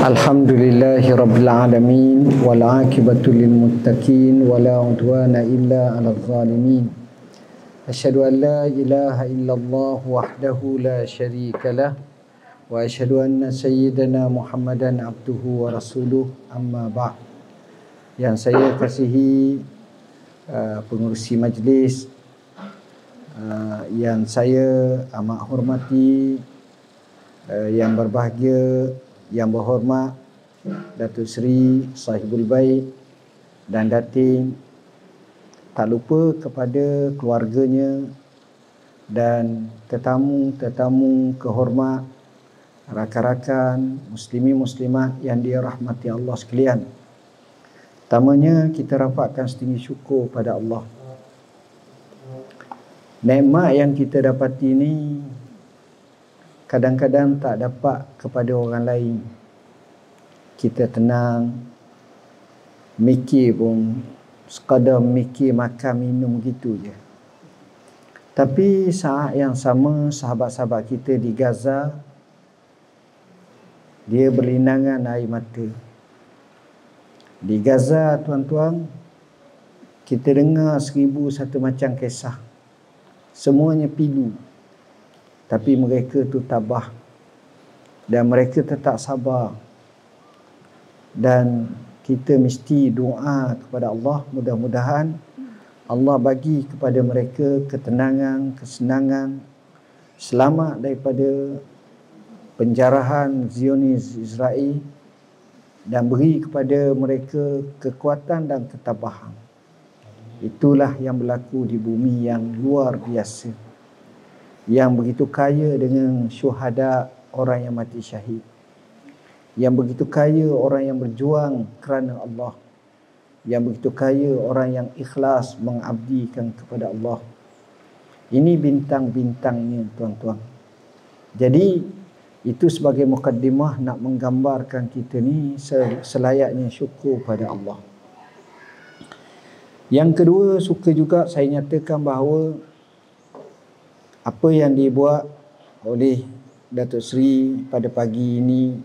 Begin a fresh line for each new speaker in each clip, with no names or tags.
Alhamdulillahi Rabbil Alamin wal aqibatu lil muttaqin wala udwana illa 'alal zalimin. Asyhadu an la ilaha illallah wahdahu la syarika lah wa asyhadu anna sayyidana Muhammadan abduhu wa rasuluh, amma ba'd. Yang saya kasihi pengurusi majlis, yang saya amat hormati, yang berbahagia, yang berhormat Datuk Seri Sahibul Bait dan Datin, tak lupa kepada keluarganya dan tetamu-tetamu kehormat, rakan-rakan muslimin muslimat yang dirahmati Allah sekalian. Pertamanya kita rapatkan setinggi syukur pada Allah. Nikmat yang kita dapati ini kadang-kadang tak dapat kepada orang lain. Kita tenang, mikir pun sekadar mikir makan minum gitu je. Tapi saat yang sama sahabat-sahabat kita di Gaza, dia berlinangan air mata. Di Gaza, tuan-tuan, kita dengar 1001 macam kisah. Semuanya pilu. Tapi mereka tu tabah dan mereka tetap sabar. Dan kita mesti doa kepada Allah, mudah-mudahan Allah bagi kepada mereka ketenangan, kesenangan, selamat daripada penjarahan Zionis Israel, dan beri kepada mereka kekuatan dan ketabahan. Itulah yang berlaku di bumi yang luar biasa, yang begitu kaya dengan syuhada, orang yang mati syahid, yang begitu kaya orang yang berjuang kerana Allah, yang begitu kaya orang yang ikhlas mengabdikan kepada Allah. Ini bintang-bintangnya, tuan-tuan. Jadi itu sebagai mukaddimah nak menggambarkan kita ni selayaknya syukur pada Allah. Yang kedua, suka juga saya nyatakan bahawa apa yang dibuat oleh Datuk Seri pada pagi ini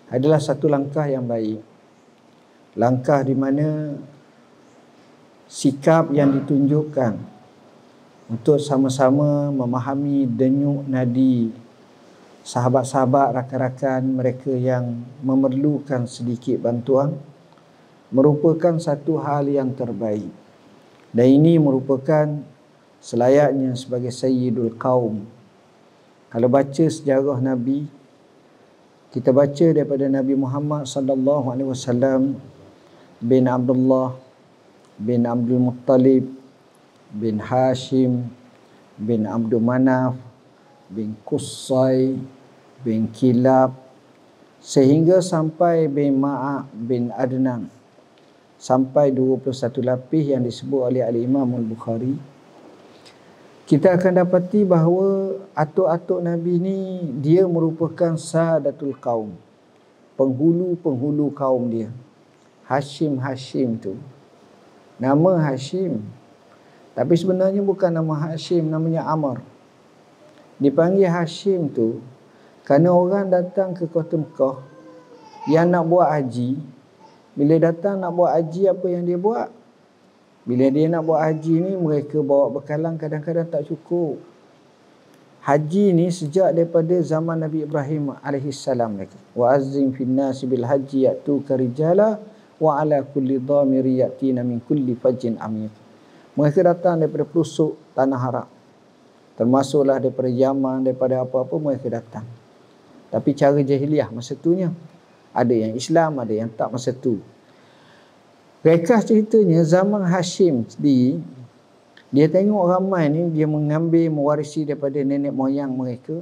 adalah satu langkah yang baik. Langkah di mana sikap yang ditunjukkan untuk sama-sama memahami denyut nadi sahabat-sahabat, rakan-rakan mereka yang memerlukan sedikit bantuan merupakan satu hal yang terbaik. Dan ini merupakan selayaknya sebagai Sayyidul Qaum. Kalau baca sejarah Nabi, kita baca daripada Nabi Muhammad sallallahu alaihi wasallam bin Abdullah bin Abdul Muttalib bin Hashim bin Abdul Manaf bin Qusay bin Kilab sehingga sampai bin Ma'a bin Adnan, sampai 21 lapis yang disebut oleh Al-Imam Al-Bukhari. Kita akan dapati bahawa atuk-atuk Nabi ni dia merupakan Sadatul Qaum, penghulu-penghulu kaum dia. Hashim tu, nama Hashim, tapi sebenarnya bukan nama Hashim, namanya Amr. Dipanggil Hashim tu kerana orang datang ke Kota Mekah yang nak buat haji. Bila datang nak buat haji, apa yang dia buat? Bila dia nak buat haji ni, mereka bawa bekalan kadang-kadang tak cukup. Haji ni sejak daripada zaman Nabi Ibrahim AS lagi. Wa azzim fin nasi bil haji ya'tuka rijala wa ala kulli dhamiri ya'tina min kulli fajjin amiq. Mereka datang daripada pelosok tanah Arab, termasuklah daripada Yaman, daripada apa-apa mereka datang. Tapi cara jahiliah masa tunya, ada yang Islam, ada yang tak masa tu. Rekah ceritanya zaman Hashim sendiri, dia tengok ramai ni, dia mengambil mewarisi daripada nenek moyang mereka.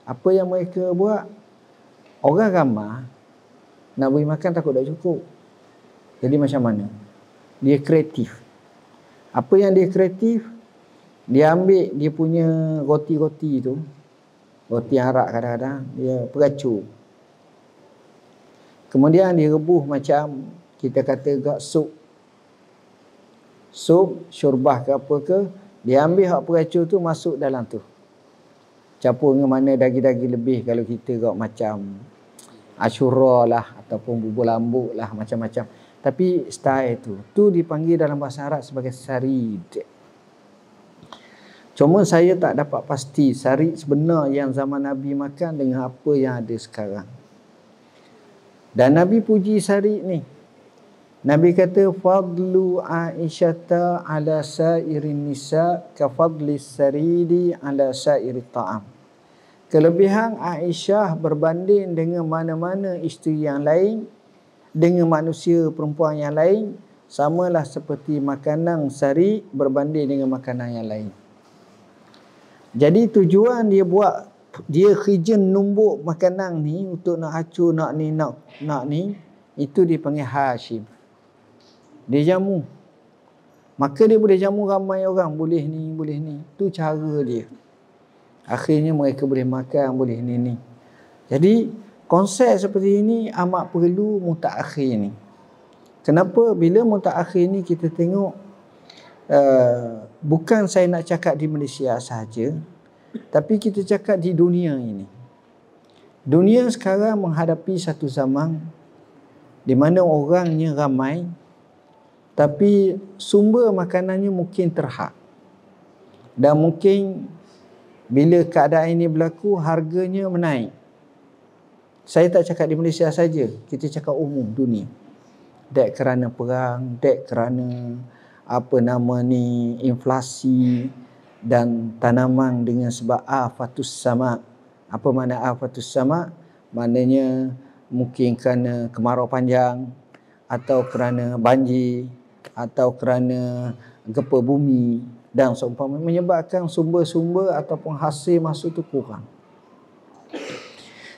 Apa yang mereka buat? Orang ramai nak beri makan takut tak cukup. Jadi macam mana? Dia kreatif. Apa yang dia kreatif? Dia ambil dia punya roti-roti tu, roti Arab kadang-kadang, dia peracur. Kemudian dia rebus macam kita kata agak sup, syurbah ke apa ke, dia ambil hak peracur tu masuk dalam tu. Campur dengan mana daging-daging lebih, kalau kita agak macam Asyura lah ataupun bubur lambuk lah, macam-macam. Tapi style tu dipanggil dalam bahasa Arab sebagai sarid. Cuma saya tak dapat pasti sarid sebenar yang zaman Nabi makan dengan apa yang ada sekarang. Dan Nabi puji sarid ni. Nabi kata fadlu Aisyata ala sairin nisa ka fadli saridi ala sairi ta'am. Kelebihan Aisyah berbanding dengan mana-mana isteri yang lain, dengan manusia perempuan yang lain, samalah seperti makanan sari berbanding dengan makanan yang lain. Jadi tujuan dia kerja numbuk makanan ni untuk nak acur, nak ni, itu dipanggil Hashim. Dia jamu. Maka dia boleh jamu ramai orang, boleh ni. Itu cara dia. Akhirnya mereka boleh makan, boleh ni. Jadi konsep seperti ini amat perlu mutaakhir ni. Kenapa? Bila mutaakhir ni kita tengok, bukan saya nak cakap di Malaysia sahaja, tapi kita cakap di dunia ini. Dunia sekarang menghadapi satu zaman di mana orangnya ramai, tapi sumber makanannya mungkin terhad. Dan mungkin bila keadaan ini berlaku, harganya menaik. Saya tak cakap di Malaysia saja, kita cakap umum dunia. Dek kerana perang, dek kerana inflasi dan tanaman dengan sebab afatus sama. Apa makna afatus sama? Maknanya mungkin kerana kemarau panjang, atau kerana banjir, atau kerana gempa bumi dan seumpama, menyebabkan sumber-sumber ataupun hasil masuk tu kurang.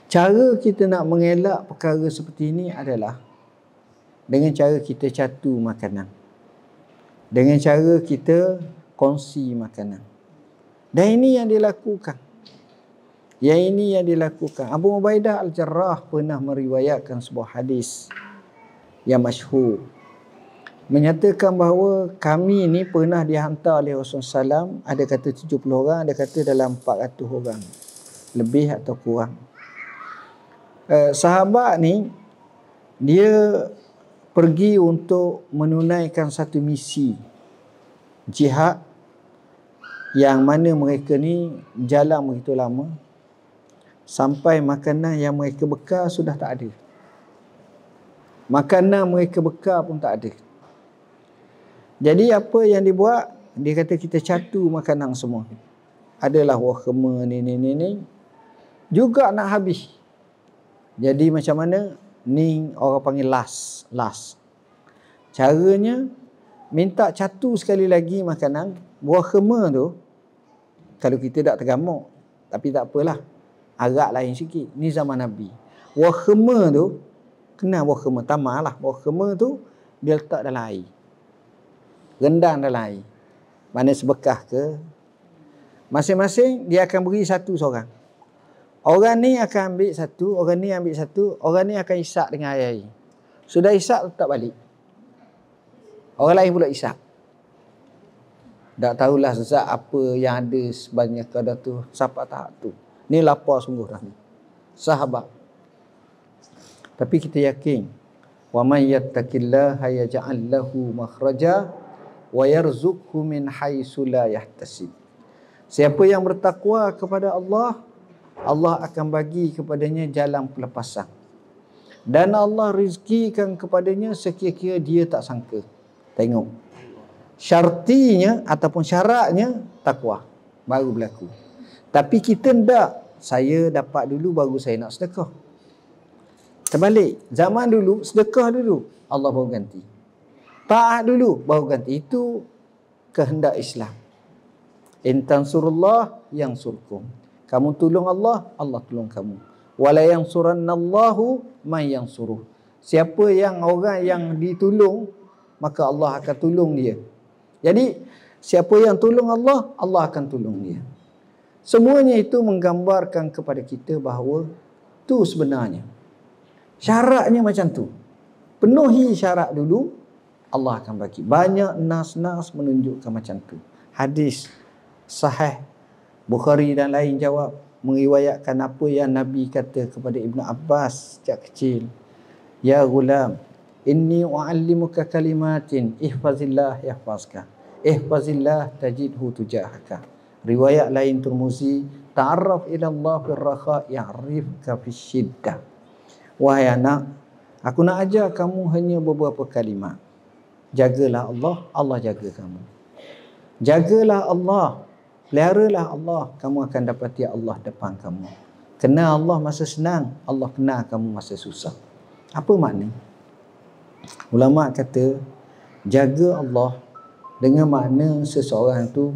Cara kita nak mengelak perkara seperti ini adalah dengan cara kita catu makanan, dengan cara kita kongsi makanan. Dan ini yang dilakukan. Abu Ubaidah Al-Jarrah pernah meriwayatkan sebuah hadis yang masyhur, menyatakan bahawa kami ni pernah dihantar oleh Rasulullah SAW, ada kata 70 orang, ada kata dalam 400 orang, lebih atau kurang. Sahabat ni dia pergi untuk menunaikan satu misi jihad, yang mana mereka ni jalan begitu lama sampai makanan yang mereka bekal sudah tak ada. Makanan mereka bekal pun tak ada. Jadi apa yang dibuat? Dia kata kita catu makanan semua. Adalah wahkema ni. Juga nak habis. Jadi macam mana? Ni orang panggil las. Caranya minta catu sekali lagi makanan. Wahkema tu, kalau kita tak tergamuk, tapi tak apalah, agak lain sikit. Ni zaman Nabi. Wahkema tu, kenal wahkema? Tamar lah. Wahkema tu dia letak dalam air, rendang dalam air. Mana sebekah ke, masing-masing dia akan beri satu seorang. Orang ni akan ambil satu, orang ni ambil satu, orang ni akan isap dengan air. Sudah isap, letak balik. Orang lain pula isap. Tak tahulah zat apa yang ada sebanyak kadar tu, sampai tahap tu. Ni lapar sungguh dah. Sahabat. Tapi kita yakin, wa man yattaqillaha yaj'al lahu makhraja wa yarzuqhu min haitsu la yahtasib. Siapa yang bertakwa kepada Allah, Allah akan bagi kepadanya jalan pelepasan. Dan Allah rizkikan kepadanya sekira-kira dia tak sangka. Tengok. Syartinya ataupun syaratnya takwa baru berlaku. Tapi kita tak. Saya dapat dulu baru saya nak sedekah. Terbalik. Zaman dulu sedekah dulu, Allah baru ganti. Taat dulu baru ganti. Itu kehendak Islam. In tansurullah yansurkum. Kamu tolong Allah, Allah tolong kamu. Wala yansurannallahu man yansuruh. Siapa yang orang yang ditolong, maka Allah akan tolong dia. Jadi siapa yang tolong Allah, Allah akan tolong dia. Semuanya itu menggambarkan kepada kita bahawa tu sebenarnya syaratnya macam tu. Penuhi syarat dulu, Allah akan bagi. Banyak nas-nas menunjukkan macam tu. Hadis sahih Bukhari dan lain jawab, meriwayatkan apa yang Nabi kata kepada Ibnu Abbas sejak kecil. Ya gulam, inni u'allimuka kalimatin ihfazillah yahfazka. Ihfazillah tajidhu tujahaka. Riwayat lain Tirmizi, ta'arraf ila Allah fil rakha ya'rifka fis syiddah. Wahai anak, aku nak ajar kamu hanya beberapa kalimat. Jagalah Allah, Allah jaga kamu. Jagalah Allah, peliharalah Allah, kamu akan dapati Allah depan kamu. Kenal Allah masa senang, Allah kenal kamu masa susah. Apa makna? Ulama kata jaga Allah dengan makna seseorang tu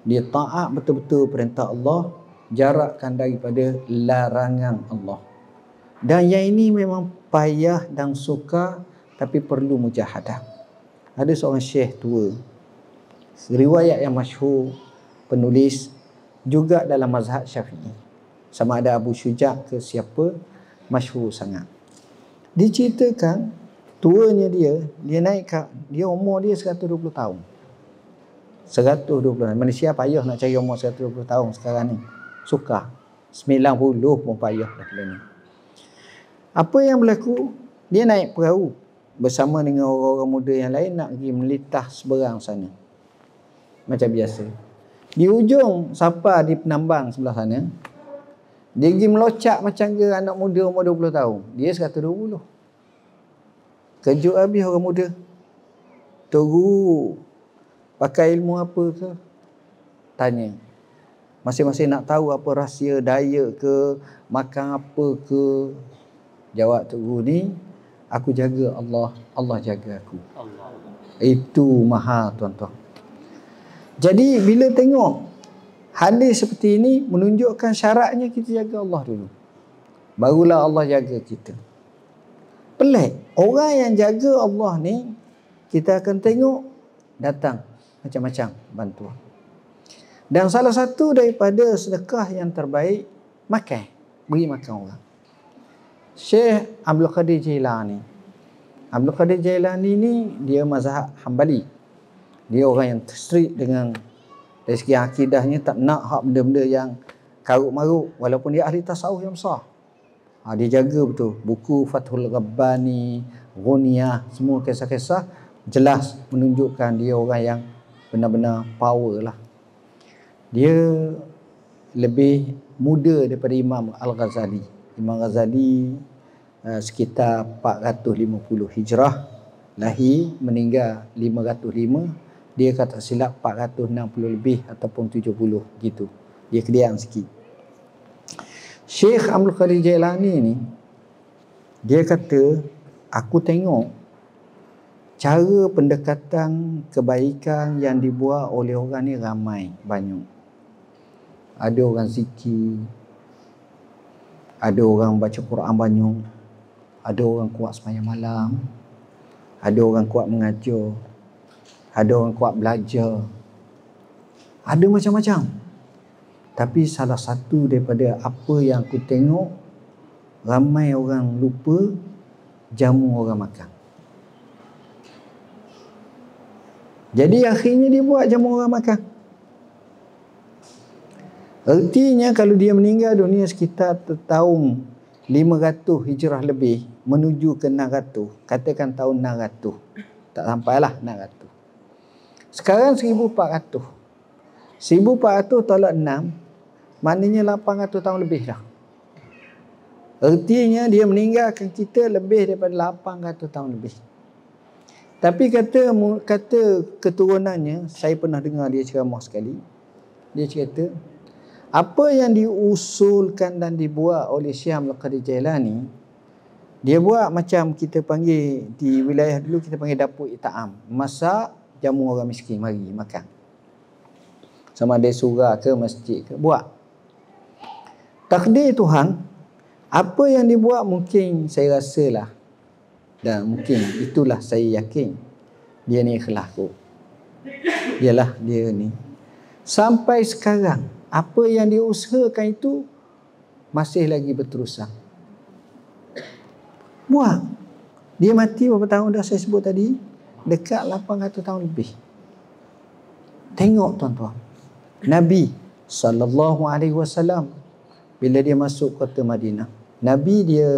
dia taat betul-betul perintah Allah, jarakkan daripada larangan Allah. Dan yang ini memang payah dan sukar, tapi perlu mujahadah. Ada seorang syekh tua, riwayat yang masyhur, penulis juga dalam mazhab Syafi'i, sama ada Abu Syuja' ke siapa, masyhur sangat. Diceritakan tuanya dia naik dia umur dia 120 tahun. 120 tahun. Manusia payah nak cari umur 120 tahun sekarang ni. Sukar. 90 pun payah dah ni. Apa yang berlaku? Dia naik perahu bersama dengan orang-orang muda yang lain nak pergi melitah seberang sana. Macam biasa. Di ujung sapa di penambang sebelah sana, dia pergi melocak macam ke anak muda umur 20 tahun. Dia 120. Kejut habis orang muda. Guru, pakai ilmu apa ke? Tanya. Masing-masing nak tahu apa rahsia daya ke, makan apa ke. Jawab Tok Guru ni, aku jaga Allah, Allah jaga aku. Allah. Itu mahal tuan-tuan. Jadi bila tengok hadis seperti ini menunjukkan syaratnya kita jaga Allah dulu. Barulah Allah jaga kita. Pelik. Orang yang jaga Allah ni, kita akan tengok datang macam-macam bantuan. Dan salah satu daripada sedekah yang terbaik, makan. Beri makan orang. Syekh Abdul Qadir Jailani. Abdul Qadir Jailani ni dia mazhab Hambali. Dia orang yang strict dengan dari segi akidahnya, tak nak hak benda-benda yang karut-marut, walaupun dia ahli tasawuf yang besar. Dia jaga betul. Buku Fathul Rabbani, Ghunyah, semua kisah-kisah jelas menunjukkan dia orang yang benar-benar power lah. Dia lebih muda daripada Imam Al-Ghazali. Imam Ghazali sekitar 450 Hijrah lahir, meninggal 505. Dia kata silap 460 lebih ataupun 70 gitu. Dia kedian sikit. Syekh Abdul Qadir Jailani ni, dia kata, aku tengok cara pendekatan kebaikan yang dibuat oleh orang ni ramai, banyak. Ada orang zikir, ada orang baca Quran banyak, ada orang kuat sembahyang malam, ada orang kuat mengajar, ada orang kuat belajar, ada macam-macam. Tapi salah satu daripada apa yang aku tengok, ramai orang lupa jamu orang makan. Jadi akhirnya dia buat jamu orang makan. Artinya kalau dia meninggal dunia sekitar tahun 500 Hijrah lebih menuju ke 600, katakan tahun 600, tak sampailah 600. Sekarang 1400. 1400 tolak 6, maknanya 800 tahun lebih dah. Artinya dia meninggalkan kita lebih daripada 800 tahun lebih. Tapi kata keturunannya, saya pernah dengar dia ceramah sekali. Dia cerita, apa yang diusulkan dan dibuat oleh Syekh Abdul Qadir Jailani, dia buat macam kita panggil di wilayah dulu, kita panggil dapur ita'am. Masak, jamu orang miskin, mari makan. Sama ada surah ke masjid ke, buat. Takdir Tuhan, apa yang dibuat mungkin saya rasalah, dan mungkin itulah saya yakin, dia ni ikhlas kot. Yalah dia ni. Sampai sekarang, apa yang dia usahakan itu masih lagi berterusan. Buat. Dia mati berapa tahun dah saya sebut tadi? Dekat 800 tahun lebih. Tengok tuan-tuan. Nabi SAW bila dia masuk kota Madinah. Nabi dia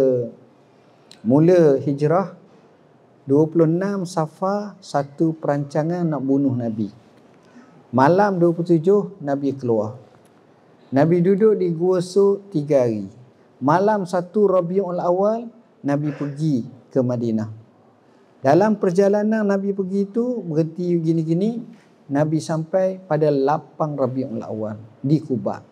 mula hijrah 26 Safar, satu perancangan nak bunuh Nabi. Malam 27 Nabi keluar. Nabi duduk di Gua Sur 3 hari. Malam 1 Rabiul Awal Nabi pergi ke Madinah. Dalam perjalanan Nabi pergi itu berhenti gini-gini, Nabi sampai pada 8 Rabiul Awal di Quba.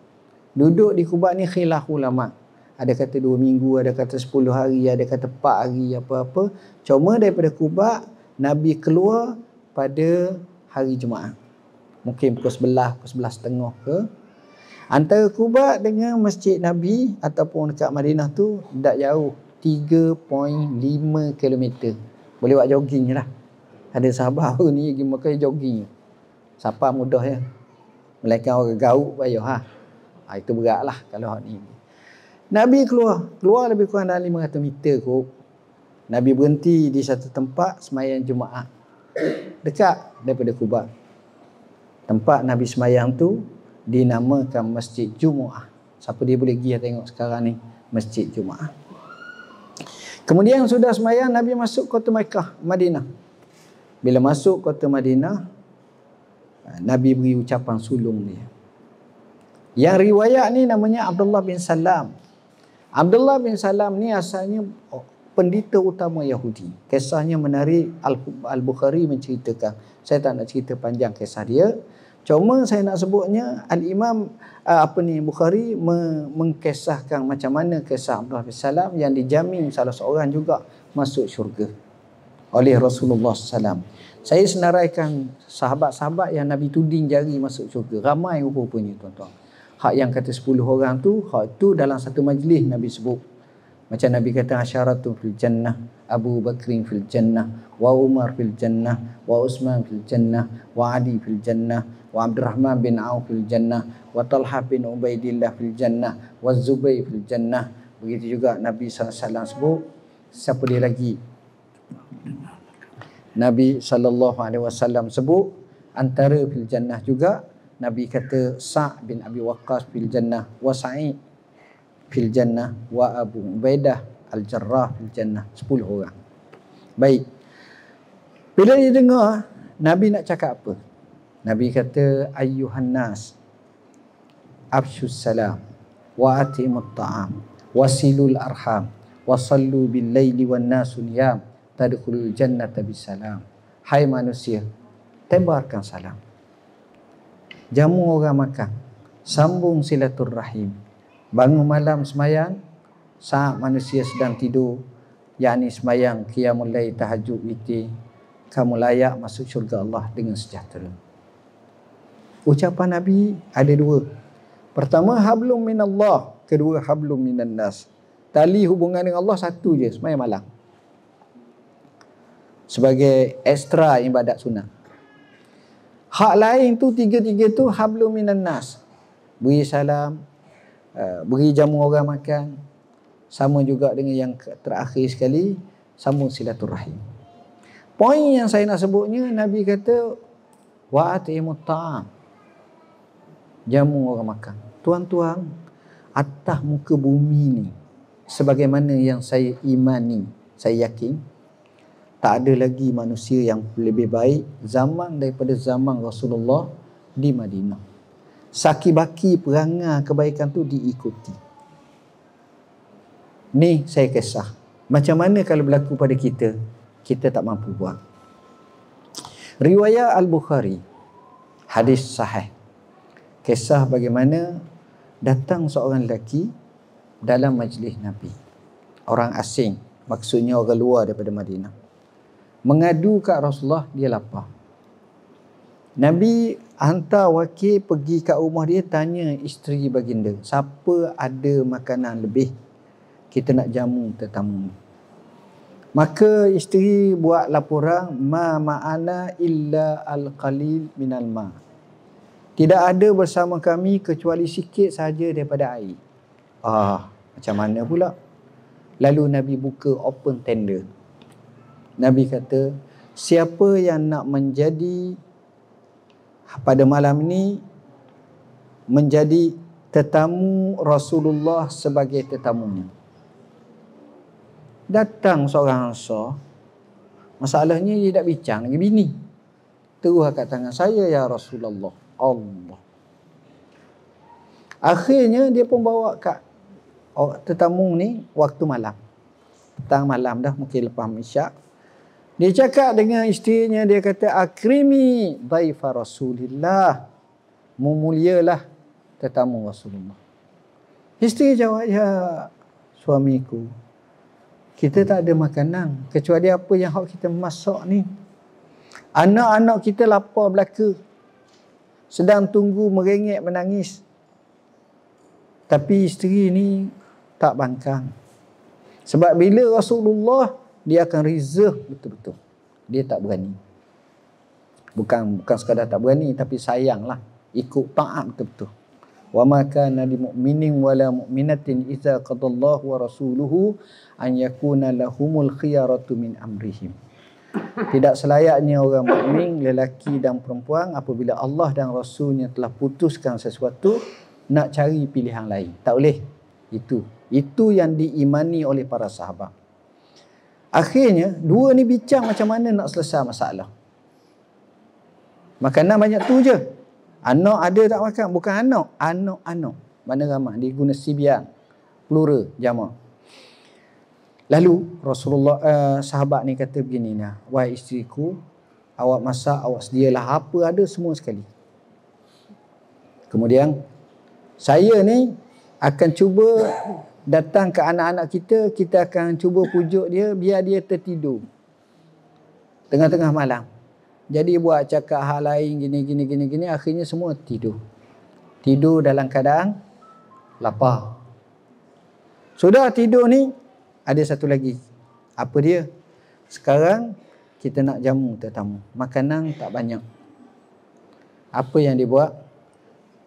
Duduk di Quba ni khilaf ulama. Ada kata 2 minggu, ada kata 10 hari, ada kata 4 hari, apa-apa. Cuma daripada Quba, Nabi keluar pada hari Jumaat. Mungkin pukul 11, pukul 11.30 ke. Antara Quba dengan Masjid Nabi ataupun dekat Madinah tu tak jauh, 3.5 km. Boleh buat jogging je lah. Ada sahabat ni pergi Mekah jogging. Siapa mudah ya. Melainkan orang gauk payah itu berat lah kalau hak ni. Nabi keluar lebih kurang dalam 500 meter kot. Nabi berhenti di satu tempat semayang Jumaat dekat daripada Quba. Tempat Nabi semayang tu dinamakan Masjid Jumu'ah. Siapa dia boleh pergi tengok sekarang ni, Masjid Jumu'ah. Kemudian sudah semayang, Nabi masuk kota Makkah, Madinah. Bila masuk kota Madinah, Nabi beri ucapan sulung dia. Yang riwayat ni namanya Abdullah bin Salam. Abdullah bin Salam ni asalnya pendeta utama Yahudi. Kisahnya menarik, Al-Bukhari menceritakan. Saya tak nak cerita panjang kisah dia. Cuma saya nak sebutnya Al-Imam Bukhari mengkisahkan macam mana kisah Abdullah bin Salam yang dijamin salah seorang juga masuk syurga oleh Rasulullah SAW. Saya senaraikan sahabat-sahabat yang Nabi tuding jari masuk syurga. Ramai rupa-rupanya tuan-tuan. Hak yang kata 10 orang tu, hak tu dalam satu majlis Nabi sebut. Macam Nabi kata asyaratun fil jannah, Abu Bakrin fil jannah, wa Umar fil jannah, wa Utsman fil jannah, wa Ali fil jannah, wa Abdurrahman bin Auf fil jannah, wa Talha bin Ubaidillah fil jannah, wa Zubair fil jannah. Begitu juga Nabi SAW sebut. Siapa dia lagi? Nabi SAW sebut antara fil jannah juga. Nabi kata Sa' bin Abi Waqqas fil jannah, wa Sa'id fil jannah, wa Abu Ubaidah Al-Jarrah fil jannah. 10 orang. Baik. Bila dia dengar Nabi nak cakap apa? Nabi kata ayyuhan nas afshus salam wa atimut ta'am wasilul arham wa sallu bil laili wan nasu niyam tadkhulul jannata bisalam. Hai manusia, tebarkan salam, jamu orang makan, sambung silaturrahim, bangun malam semayang saat manusia sedang tidur, yakni semayang qiyamul lail, tahajud, witir, kamu layak masuk syurga Allah dengan sejahtera. Ucapan Nabi ada 2. Pertama hablum minallah, kedua hablum minan nas. Tali hubungan dengan Allah satu je, semayang malam. Sebagai ekstra ibadat sunat. Hak lain tu tiga-tiga tu hablum minan nas. Beri salam, beri jamu orang makan. Sama juga dengan yang terakhir sekali, sambung silaturrahim. Poin yang saya nak sebutnya, Nabi kata wa atimut ta'am, jamu orang makan. Tuan-tuan, atas muka bumi ni, sebagaimana yang saya imani, saya yakin tak ada lagi manusia yang lebih baik zaman daripada zaman Rasulullah di Madinah. Saki-baki perangai kebaikan tu diikuti. Ni saya kisah. Macam mana kalau berlaku pada kita, kita tak mampu buat. Riwayat Al-Bukhari, hadis sahih. Kisah bagaimana datang seorang lelaki dalam majlis Nabi. Orang asing, maksudnya orang luar daripada Madinah. Mengadu kat Rasulullah, dia lapar. Nabi hantar wakil pergi kat rumah dia, tanya isteri baginda, siapa ada makanan lebih, kita nak jamu tetamu. Maka isteri buat laporan, ma ma'ana illa al-qalil minal ma'. Tidak ada bersama kami kecuali sikit saja daripada air. Macam mana pula? Lalu Nabi buka open tender. Nabi kata, siapa yang nak menjadi pada malam ini menjadi tetamu Rasulullah sebagai tetamunya. Datang seorang Ansar, masalahnya dia tak bincang dengan bini. Terus kat tangan saya, ya Rasulullah. Allah. Akhirnya dia pun bawa kat tetamu ni waktu malam. Petang malam dah, mungkin lepas isyak. Dia cakap dengan isterinya, dia kata, akrimi dhaifa Rasulillah. Memulialah tetamu Rasulullah. Isteri jawab, ya suamiku, kita tak ada makanan kecuali apa yang kita masak ni. Anak-anak kita lapar belaka, sedang tunggu merengek menangis. Tapi isteri ni tak bangkang. Sebab bila Rasulullah, dia akan reserve betul-betul. Dia tak berani. Bukan sekadar tak berani, tapi sayanglah. Ikut taat betul-betul. Wa ma kana lil mu'minin wala mu'minatin idza qadallahu wa rasuluhu an yakuna lahumul khiyaratu min amrihim. Tidak selayaknya orang mukmin, lelaki dan perempuan, apabila Allah dan Rasulnya telah putuskan sesuatu, nak cari pilihan lain. Tak boleh. Itu yang diimani oleh para sahabat. Akhirnya, dua ni bincang macam mana nak selesai masalah. Makanan banyak tu je. Anak ada tak makan? Bukan anak. Anak-anak. Mana ramai? Dia guna sibian. Plural, jamak. Lalu, Rasulullah, sahabat ni kata begini, wahai isteriku, awak masak, awak sedialah apa ada semua sekali. Kemudian, saya ni akan cuba datang ke anak-anak kita akan cuba pujuk dia biar dia tertidur tengah-tengah malam. Jadi buat cakap hal lain gini, akhirnya semua tidur. Tidur dalam keadaan lapar. Sudah tidur ni, ada satu lagi. Apa dia? Sekarang kita nak jamu tetamu. Makanan tak banyak. Apa yang dia buat?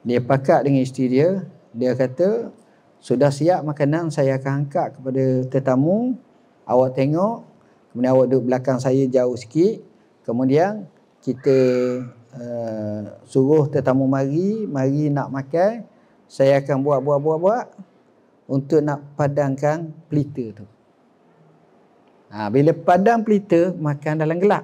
Dia pakat dengan isteri dia. Dia kata, sudah siap makanan, saya akan angkat kepada tetamu. Awak tengok. Kemudian awak duduk belakang saya jauh sikit. Kemudian kita suruh tetamu mari nak makan. Saya akan buat untuk nak padamkan pelita tu. Bila padam pelita, makan dalam gelap.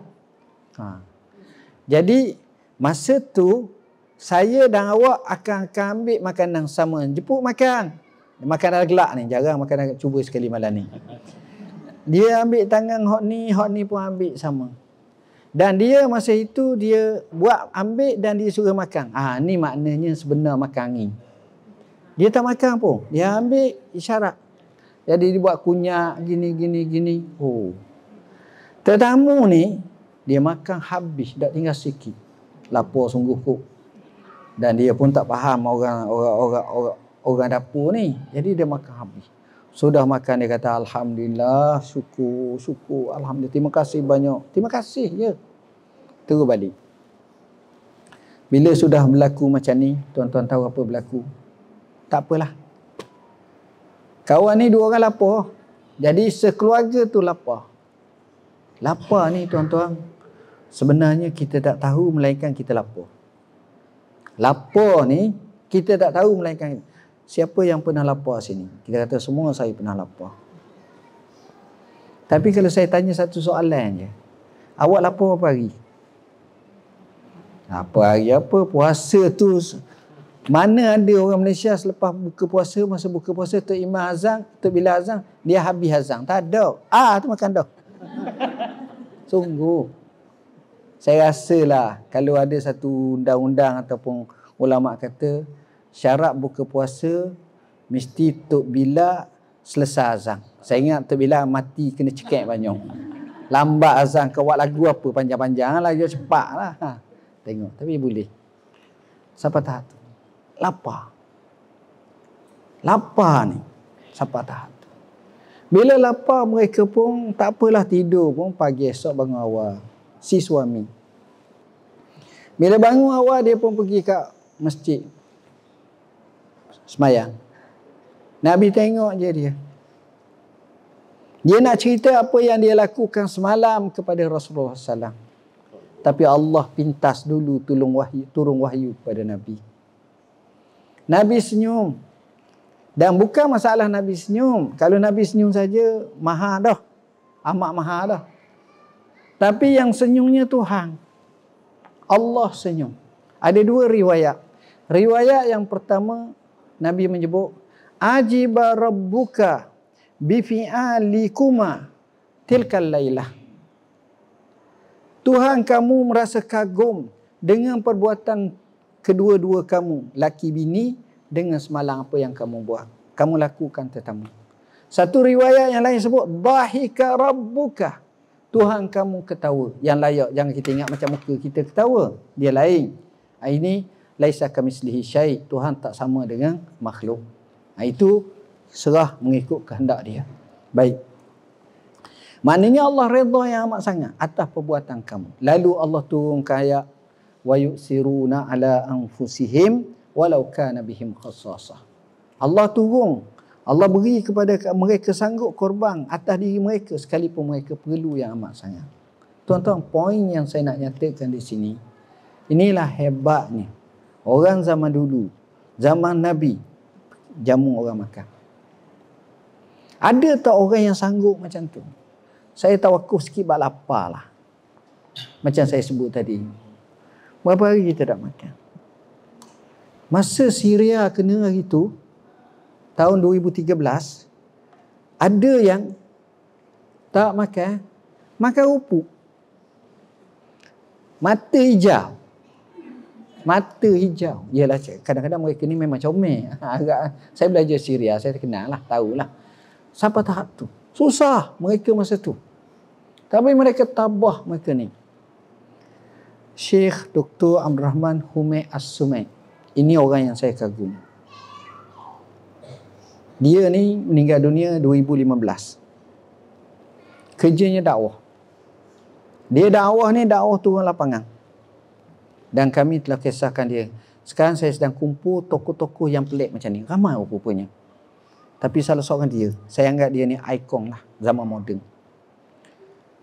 Jadi masa tu saya dan awak akan ambil makanan sama. Jemput makan. Makan dalam gelap ni. Jarang makan, cuba sekali malam ni. Dia ambil tangan hot ni pun ambil sama. Dan dia masa itu dia buat ambil dan dia suruh makan. Ni maknanya sebenar makan angin. Dia tak makan pun. Dia ambil isyarat. Jadi dia buat kunyak gini. Tetamu ni dia makan habis, tak tinggal sikit. Lapar sungguh kok. Dan dia pun tak faham orang dapur ni. Jadi dia makan habis. Sudah makan dia kata alhamdulillah, syukur, alhamdulillah, terima kasih banyak. Terima kasih je. Terus balik. Bila sudah berlaku macam ni, tuan-tuan tahu apa berlaku? Tak apalah. Kawan ni dua orang lapar. Jadi sekeluarga tu lapar. Lapar ni tuan-tuan, sebenarnya kita tak tahu melainkan kita lapar. Lapar ni kita tak tahu melainkan siapa yang pernah lapar sini. Kita kata semua saya pernah lapar. Tapi kalau saya tanya satu soalan je, awak lapar berapa hari? Apa hari apa? Puasa tu mana ada orang Malaysia selepas buka puasa, masa buka puasa terimam azan, bila azan dia habis azan. Tak ada. Tu makan dah. Sungguh. Saya rasalah kalau ada satu undang-undang ataupun ulama kata syarat buka puasa mesti Tok Bila selesai azan. Saya ingat Tok Bila mati kena cekek banyak. Lambat azan ke buat lagu apa panjang-panjang lah, dia cepat lah. Tengok, tapi boleh. Siapa tahu tu? Lapar ni. Siapa tahu tu? Bila lapar mereka pun tak apalah, tidur pun pagi esok bangun awal. Si suami. Bila bangun awal dia pun pergi kat masjid. Semayang. Nabi tengok je dia. Dia nak cerita apa yang dia lakukan semalam kepada Rasulullah SAW. Tapi Allah pintas dulu turun wahyu kepada Nabi. Nabi senyum. Dan bukan masalah Nabi senyum. Kalau Nabi senyum saja, maha dah. Amat maha dah. Tapi yang senyumnya Tuhan. Allah senyum. Ada dua riwayat. Riwayat yang pertama, Nabi menyebut, ajiba rabbuka bifi'alikuma tilkal lailah. Tuhan kamu merasa kagum dengan perbuatan kedua-dua kamu, laki bini, dengan semalam apa yang kamu buat. Kamu lakukan tetamu. Satu riwayat yang lain sebut, dhahika rabbuka. Tuhan kamu ketawa. Yang layak. Jangan kita ingat macam muka kita ketawa. Dia lain. Ini laisa kamislihi syai'. Tuhan tak sama dengan makhluk. Itu serah mengikut kehendak dia. Baik. Maknanya Allah redha yang amat sangat atas perbuatan kamu. Lalu Allah turunkan ayat, wa yusiruna ala anfusihim walau kana bihim khassasah. Allah turun, Allah beri kepada mereka sanggup korban atas diri mereka sekalipun mereka perlu yang amat sangat. Tuan-tuan, poin yang saya nak nyatakan di sini, inilah hebatnya orang zaman dulu, zaman Nabi, jamu orang makan. Ada tak orang yang sanggup macam tu? Saya tawakuf sikit bak lapar lah. Macam saya sebut tadi. Berapa hari kita tak makan? Masa Syria kena hari tu, tahun 2013, ada yang tak makan, makan rupuk. Mata hijau. Mata hijau. Yalah, kadang-kadang mereka ni memang comel. Saya belajar Syria, saya kenal lah, tahulah. Sampai tahap tu. Susah mereka masa tu. Tapi mereka tabah mereka ni. Syekh Dr. Abdul Rahman Humaid As-Sumaid. Ini orang yang saya kagum. Dia ni meninggal dunia 2015. Kerjanya dakwah. Dia dakwah ni dakwah turun lapangan. Dan kami telah kisahkan dia. Sekarang saya sedang kumpul tokoh-tokoh yang pelik macam ni. Ramai rupanya. Tapi salah seorang dia. Saya anggap dia ni ikon lah zaman moden.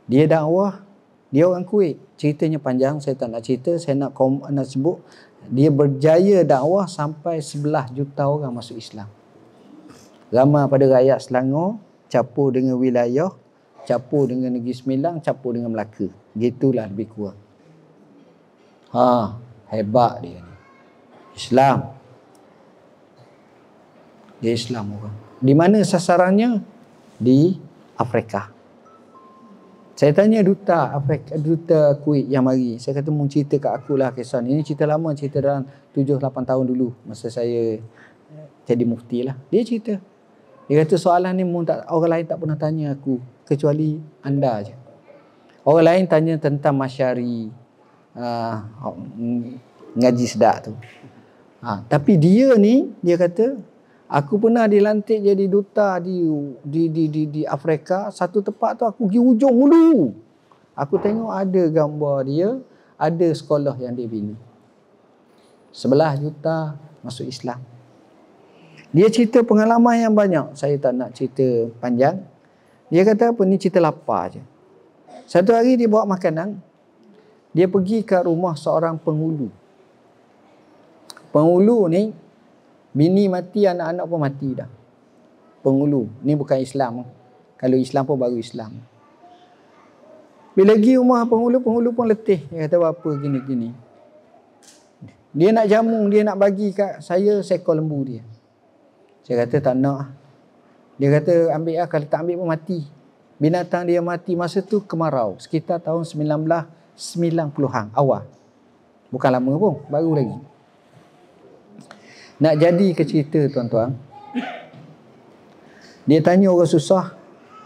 Dia dakwah. Dia orang Kuwait. Ceritanya panjang. Saya tak nak cerita. Saya nak sebut. Dia berjaya dakwah sampai 11 juta orang masuk Islam. Ramai pada rakyat Selangor, capur dengan wilayah, capur dengan Negeri Sembilan, capur dengan Melaka. Gitulah lebih kurang. Hebat dia ni. Islam. Dia Islam orang. Di mana sasarannya? Di Afrika. Saya tanya duta Afrika, duta Kuwait yang mari. Saya kata, mau cerita kat aku lah kisah ni. Ini cerita lama, cerita dalam 7-8 tahun dulu. Masa saya jadi mufti lah. Dia cerita. Dia kata soalan ni orang lain tak pernah tanya aku. Kecuali anda je. Orang lain tanya tentang masyari. Ngaji sedak tu. Tapi dia ni, dia kata, aku pernah dilantik jadi duta di Afrika. Satu tempat tu aku pergi ujung dulu. Aku tengok ada gambar dia, ada sekolah yang dia bina. 11 juta masuk Islam. Dia cerita pengalaman yang banyak. Saya tak nak cerita panjang. Dia kata apa ni, cerita lapar je. Satu hari dia bawa makanan. Dia pergi ke rumah seorang penghulu. Penghulu ni, bini mati, anak-anak pun mati dah. Penghulu. Ni bukan Islam. Kalau Islam pun baru Islam. Bila pergi rumah penghulu, penghulu pun letih. Dia kata, apa gini-gini. Dia nak jamu, dia nak bagi kat saya seekor lembu dia. Saya kata, tak nak. Dia kata, ambil lah. Kalau tak ambil pun mati. Binatang dia mati masa tu kemarau. Sekitar tahun 1990-an awal. Bukan lama pun, baru lagi. Nak jadi ke cerita, tuan-tuan. Dia tanya orang susah.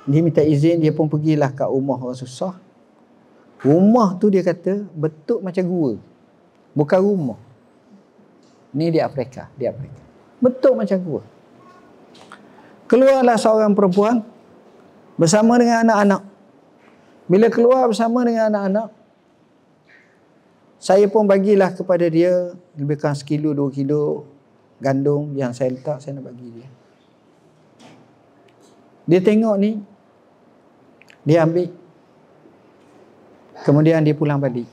Dia minta izin, dia pun pergilah kat rumah orang susah. Rumah tu dia kata bentuk macam gua. Bukan rumah. Ni di Afrika, bentuk macam gua. Keluarlah seorang perempuan bersama dengan anak-anak. Bila keluar bersama dengan anak-anak, saya pun bagilah kepada dia lebih kurang 1 kilo 2 kilo gandum yang saya letak, saya nak bagi dia. Dia tengok ni, dia ambil, kemudian dia pulang balik.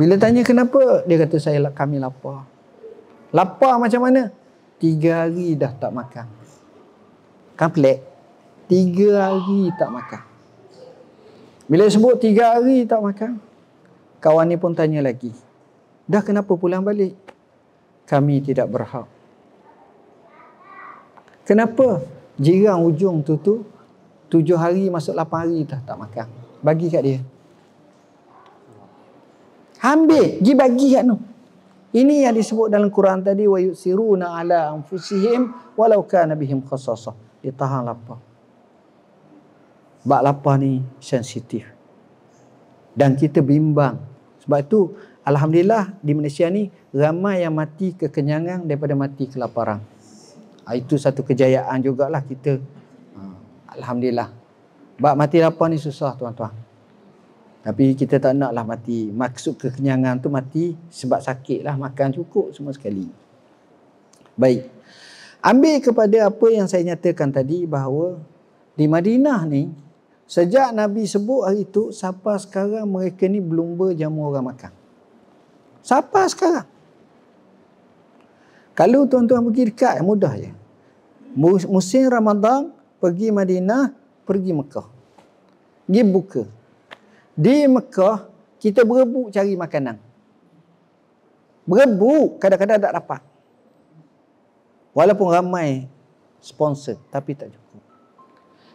Bila tanya kenapa, dia kata kami lapar. Lapar macam mana? 3 hari dah tak makan. Kan pelik? 3 hari tak makan. Bila sebut 3 hari tak makan, kawan ni pun tanya lagi, dah kenapa pulang balik? Kami tidak berhak. Kenapa? Jiran ujung tu 7 hari masuk 8 hari dah tak makan. Bagi kat dia. Ambil, pergi bagi kat tu. Ini yang disebut dalam Quran tadi, wa yusiruna ala anfusihim walau kana bihim khassasah. Dia tahan lapar. Sebab lapar ni sensitif. Dan kita bimbang. Sebab itu alhamdulillah di Malaysia ni ramai yang mati kekenyangan daripada mati kelaparan. Itu satu kejayaan jugalah kita. Alhamdulillah. Sebab mati lapar ni susah tuan-tuan. Tapi kita tak naklah mati. Maksud kekenyangan tu mati sebab sakit lah. Makan cukup semua sekali. Baik. Ambil kepada apa yang saya nyatakan tadi, bahawa di Madinah ni, sejak Nabi sebut hari tu, sampai sekarang mereka ni belum berjamu orang makan. Sampai sekarang. Kalau tuan-tuan pergi dekat, mudah je. Musim Ramadan, pergi Madinah, pergi Mekah. Pergi buka. Di Mekah, kita berebut cari makanan. Berebut, kadang-kadang tak dapat. Walaupun ramai sponsor, tapi tak cukup.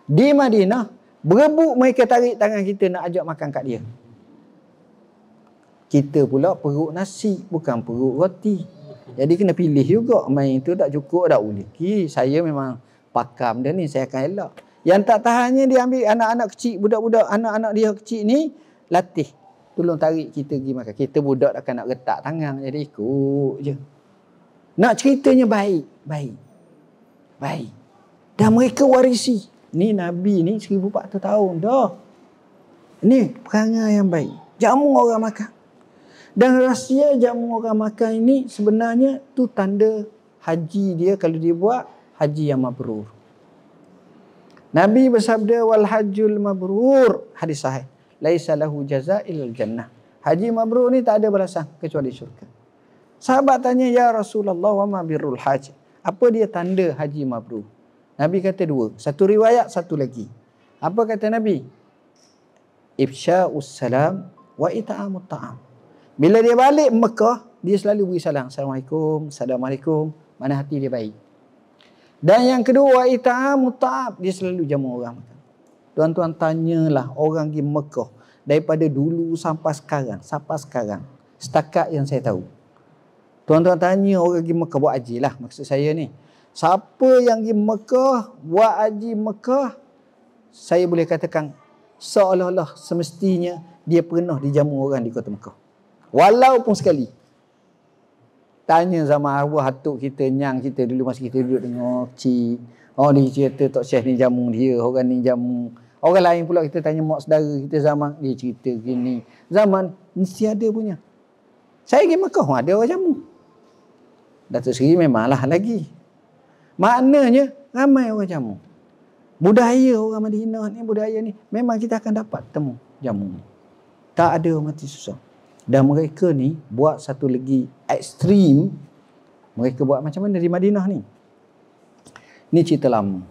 Di Madinah, berebut mereka tarik tangan kita nak ajak makan kat dia. Kita pula perut nasi, bukan perut roti. Jadi kena pilih juga. Main tu tak cukup, tak boleh. Saya memang pakar benda ni, saya akan elak. Yang tak tahannya dia ambil anak-anak kecil, budak-budak, anak-anak dia kecil ni, latih. Tolong tarik kita pergi makan. Kita budak takkan nak retak tangan, jadi ikut je. Nak ceritanya baik. Baik. Dan mereka warisi. Ni Nabi ni 1400 tahun dah. Ni perangai yang baik. Jamu orang makan. Dan rahsia jamu orang makan ini sebenarnya tu tanda haji dia, kalau dia buat haji yang mabrur. Nabi bersabda, wal hajjul mabrur, hadis sahih, laisa lahu jazaa'il jannah. Haji mabrur ni tak ada balasan kecuali syurga. Sahabat tanya, ya Rasulullah, wa ma birrul hajj? Apa dia tanda haji mabrur? Nabi kata 2. Satu riwayat, satu lagi. Apa kata Nabi? Ifsya'us salam wa ita'amut ta'am. Bila dia balik Mekah, dia selalu beri salam. Assalamualaikum. Mana hati dia baik. Dan yang kedua, ita'amut ta'am. Dia selalu jamu orang makan. Tuan-tuan tanyalah orang di Mekah. Daripada dulu sampai sekarang. Setakat yang saya tahu. Tuan-tuan tanya orang di Mekah buat haji lah. Maksud saya ni. Siapa yang di Mekah, buat haji Mekah, saya boleh katakan seolah-olah semestinya dia pernah dijamu orang di kota Mekah. Walaupun sekali. Tanya sama arwah atuk kita, nyang kita dulu masa kita duduk dengan kecil. Oh, dia cerita Tok Syekh ni jamu dia, orang ni jamu. Orang lain pula kita tanya mak saudara kita zaman, dia cerita gini. Zaman mesti ada punya. Saya pergi Mekah, ada orang jamu. Datuk Seri memanglah lagi. Maknanya ramai orang jamu. Budaya orang Madinah ni, budaya ni memang kita akan dapat temu jamu. Tak ada orang mati susah. Dan mereka ni buat satu lagi ekstrim. Mereka buat macam mana di Madinah ni? Ni cerita lama.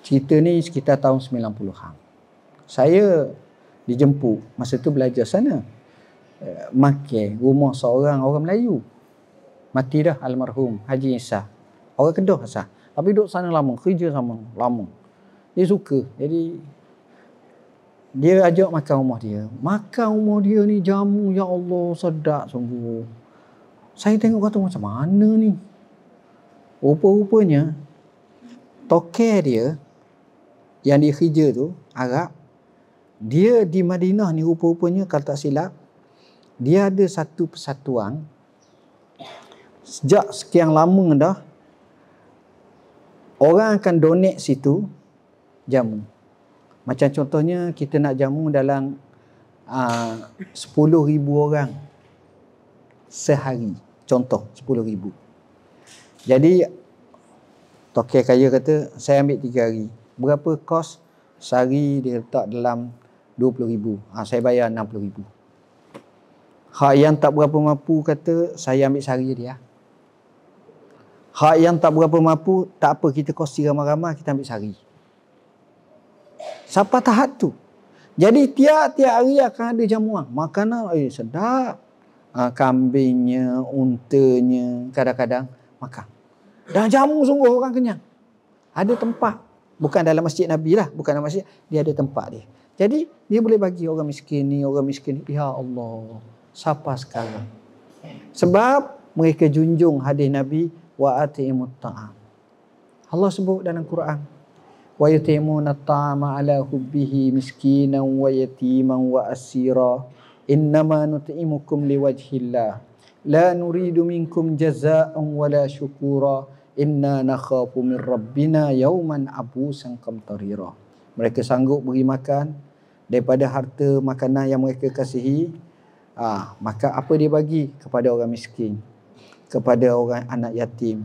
Cerita ni sekitar tahun 90-an. Saya dijemput masa tu belajar sana. Makan rumah seorang orang Melayu. Mati dah almarhum Haji Isa. Orang Kedah asal. Tapi duduk sana lama, kerja sama lama. Dia suka. Jadi dia ajak makan rumah dia. Makan rumah dia ni jamu, ya Allah, sedap sungguh. Saya tengok kata macam mana ni. Rupa-rupanya toker dia yang dia kerja tu, Arab, dia di Madinah ni rupa-rupanya kalau tak silap, dia ada satu persatuan sejak sekian lama dah. Orang akan donate situ jamu. Macam contohnya kita nak jamu dalam 10,000 orang sehari. Contoh 10,000. Jadi toker kaya kata saya ambil 3 hari. Berapa kos? Sehari dia letak dalam 20,000. Saya bayar 60,000. Hak yang tak berapa mampu kata saya ambil sehari dia. Hak yang tak berapa mampu, tak apa, kita kongsi ramai-ramai, kita ambil sehari. Sampai tahap tu. Jadi tiap-tiap hari akan ada jamuan. Makanan sedap. Kambingnya, untanya, kadang-kadang makan. Dan jamu sungguh orang kenyang. Ada tempat. Bukan dalam masjid Nabi lah. Bukan dalam masjid. Dia ada tempat dia. Jadi dia boleh bagi orang miskin ni, orang miskin ni. Ya Allah. Siapa sekarang? Sebab mereka junjung hadis Nabi. Wa atimut ta'am. Allah sebut dalam Quran. Wa yutimuna ta'ama ala hubbihi miskinan wa yatiman wa asira. Innama nut'imukum liwajhillah. La nuridu minkum jaza'an wala syukura. Inna nakhafu min rabbina yawman abusan qamtarira. Mereka sanggup beri makan daripada harta makanan yang mereka kasihi. Maka apa dia bagi? Kepada orang miskin, kepada orang anak yatim,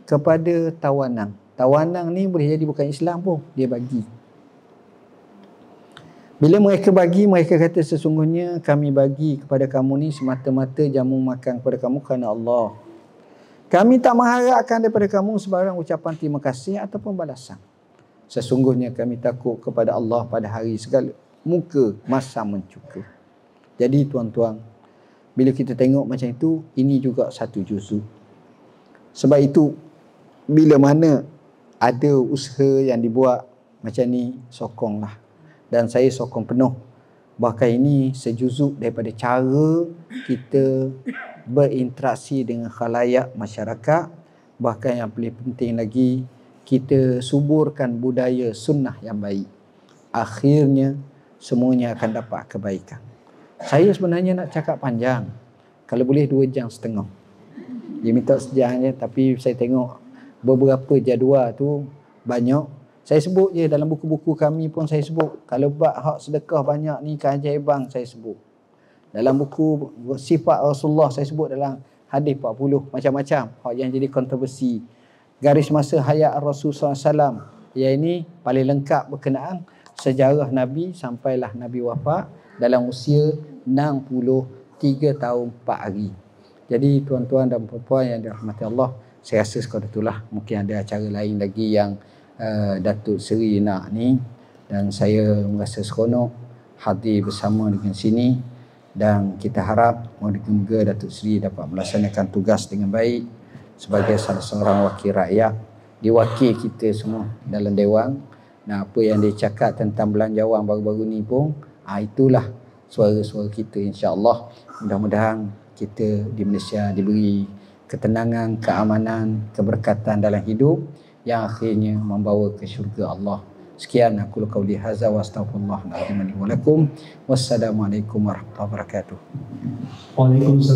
kepada tawanan. Tawanan ni boleh jadi bukan Islam pun, dia bagi. Bila mereka bagi, mereka kata sesungguhnya kami bagi kepada kamu ni semata-mata jamu makan kepada kamu kerana Allah. Kami tak mengharapkan daripada kamu sebarang ucapan terima kasih ataupun balasan. Sesungguhnya kami takut kepada Allah pada hari segala muka masa mencukur. Jadi tuan-tuan, bila kita tengok macam itu, ini juga satu juzuk. Sebab itu, bila mana ada usaha yang dibuat macam ni, sokonglah. Dan saya sokong penuh. Bahkan ini sejuzuk daripada cara kita berinteraksi dengan khalayak masyarakat. Bahkan yang paling penting lagi, kita suburkan budaya sunnah yang baik. Akhirnya, semuanya akan dapat kebaikan. Saya sebenarnya nak cakap panjang. Kalau boleh 2.5 jam. Dia minta sejam je, tapi saya tengok beberapa jadual tu banyak. Saya sebut je dalam buku-buku kami pun saya sebut. Kalau bab hak sedekah banyak ni, keajaiban saya sebut. Dalam buku sifat Rasulullah saya sebut dalam hadis 40 macam-macam hak yang jadi kontroversi. Garis masa hayat Rasulullah SAW. Yang ini paling lengkap berkenaan sejarah Nabi sampailah Nabi wafat dalam usia 63 tahun 4 hari. Jadi tuan-tuan dan puan-puan yang dirahmati Allah, saya rasa sekadar itulah. Mungkin ada acara lain lagi yang Datuk Seri nak ni, dan saya merasa seronok hadir bersama dengan sini, dan kita harap moga-moga Datuk Seri dapat melaksanakan tugas dengan baik sebagai salah seorang wakil rakyat, diwakil kita semua dalam Dewan. Nah, apa yang dia cakap tentang belanjawan baru-baru ni pun, itulah suara-suara kita, insya-Allah. Mudah-mudahan kita di Malaysia diberi ketenangan, keamanan, keberkatan dalam hidup yang akhirnya membawa ke syurga Allah. Sekian aku qauli hadza wa astaghfirullahalazim li wa lakum. Wassalamualaikum warahmatullahi wabarakatuh. Waalaikumsalam.